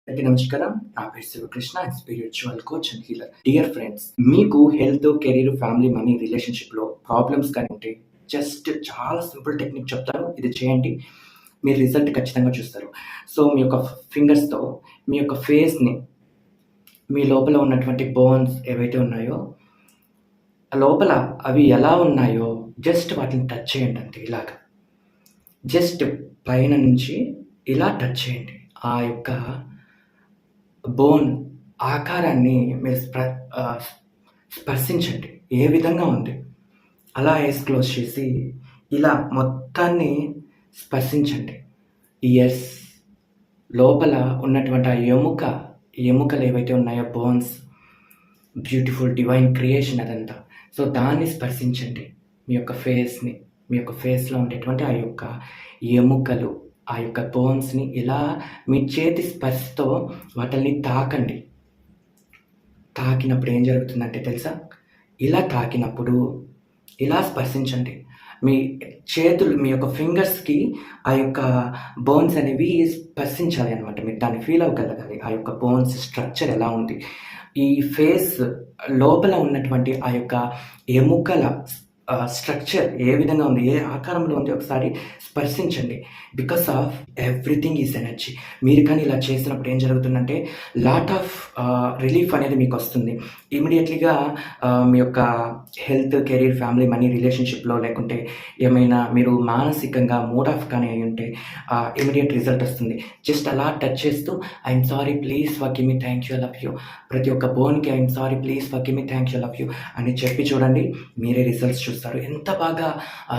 అందరికీ నమస్కారం. నా పేరు Shivakrishna. Spiritual coach and healer. Dear friends, మీకు హెల్త్, కెరీర్, ఫ్యామిలీ, మనీ, రిలేషన్‌షిప్‌లో ప్రాబ్లమ్స్ కానీ ఉంటే జస్ట్ చాలా సింపుల్ టెక్నిక్ చెప్తాను. ఇది చేయండి. మీరు రిజల్ట్ ఖచ్చితంగా చూస్తారు. సో, మీ యొక్క ఫింగర్స్‌తో మీ యొక్క ఫేస్‌ని, మీ లోపల ఉన్నటువంటి బోన్స్ ఏవైతే ఉన్నాయో, లోపల అవి ఎలా ఉన్నాయో జస్ట్ వాటిని టచ్ చేయండి అంతే ఇలాగ. జస్ట్ పైన నుంచి ఇలా టచ్ చేయండి. ఆ యొక్క బోన్ ఆకారాన్ని మీరు స్పర్శించండి. ఏ విధంగా ఉంది? అలా ఐస్ క్లోజ్ చేసి ఇలా మొత్తాన్ని స్పర్శించండి. యెస్. లోపల ఉన్నటువంటి ఆ ఎముకలు ఏవైతే ఉన్నాయో బోన్స్, బ్యూటిఫుల్ డివైన్ క్రియేషన్ అదంతా. సో, దాన్ని స్పర్శించండి. మీ యొక్క ఫేస్‌ని, మీ యొక్క ఫేస్‌లో ఉండేటువంటి ఆ యొక్క ఎముకలు, ఆ యొక్క బోన్స్‌ని ఇలా మీ చేతి స్పర్శతో వాటిల్ని తాకండి. తాకినప్పుడు ఏం జరుగుతుందంటే తెలుసా? ఇలా తాకినప్పుడు ఇలా స్పర్శించండి. మీ చేతులు, మీ యొక్క ఫింగర్స్‌కి ఆ యొక్క బోన్స్ అనేవి స్పర్శించాలి అనమాట. మీరు దాన్ని ఫీల్ అవ్వగలగాలి. ఆ యొక్క బోన్స్ స్ట్రక్చర్ ఎలా ఉంది? ఈ ఫేస్ లోపల ఉన్నటువంటి ఆ యొక్క ఎముకల స్ట్రక్చర్ ఏ విధంగా ఉంది? ఏ ఆకారంలో ఉంది? ఒకసారి స్పర్శించండి. Because of everything is energy. మీరు కానీ ఇలా చేసినప్పుడు ఏం జరుగుతుందంటే లాట్ ఆఫ్ రిలీఫ్ అనేది మీకు వస్తుంది. ఇమ్మీడియట్లీగా మీ యొక్క హెల్త్, కెరీర్, ఫ్యామిలీ, మనీ, రిలేషన్షిప్‌లో లేకుంటే ఏమైనా మీరు మానసికంగా మూడ్ ఆఫ్ కానీ అయి ఉంటే ఇమ్మీడియట్ రిజల్ట్ వస్తుంది. జస్ట్ అలా టచ్ చేస్తూ I'm sorry, please forgive me, thank you, I love you. ప్రతి ఒక్క బోన్‌కి I'm sorry, please forgive me, thank you, I love you అని చెప్పి చూడండి. మీరే రిజల్ట్స్ చూస్తారు. ఎంత బాగా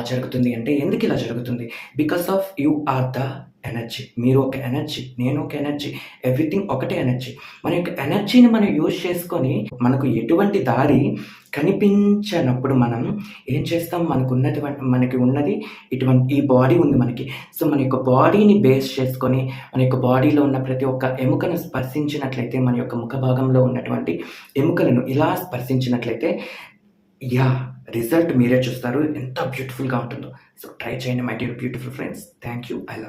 జరుగుతుంది అంటే, ఎందుకు ఇలా జరుగుతుంది? Because of you are the energy. మీరు ఒక ఎనర్జీ, నేను ఒక ఎనర్జీ, ఎవ్రీథింగ్ ఒకటే ఎనర్జీ. మన యొక్క ఎనర్జీని మనం యూజ్ చేసుకొని మనకు ఎటువంటి దారి కనిపించనప్పుడు మనం ఏం చేస్తాం? మనకి ఉన్నది ఈ బాడీ ఉంది మనకి. సో, మన యొక్క బాడీని బేస్ చేసుకొని మన యొక్క బాడీలో ఉన్న ప్రతి ఒక్క ఎముకను స్పర్శించినట్లయితే, మన యొక్క ముఖ భాగంలో ఉన్నటువంటి ఎముకలను ఇలా స్పర్శించినట్లయితే రిజల్ట్ మీరే చూస్తారు. ఎంత బ్యూటిఫుల్‌గా ఉంటుందో. సో, ట్రై చేయండి my dear beautiful friends. Thank you. I love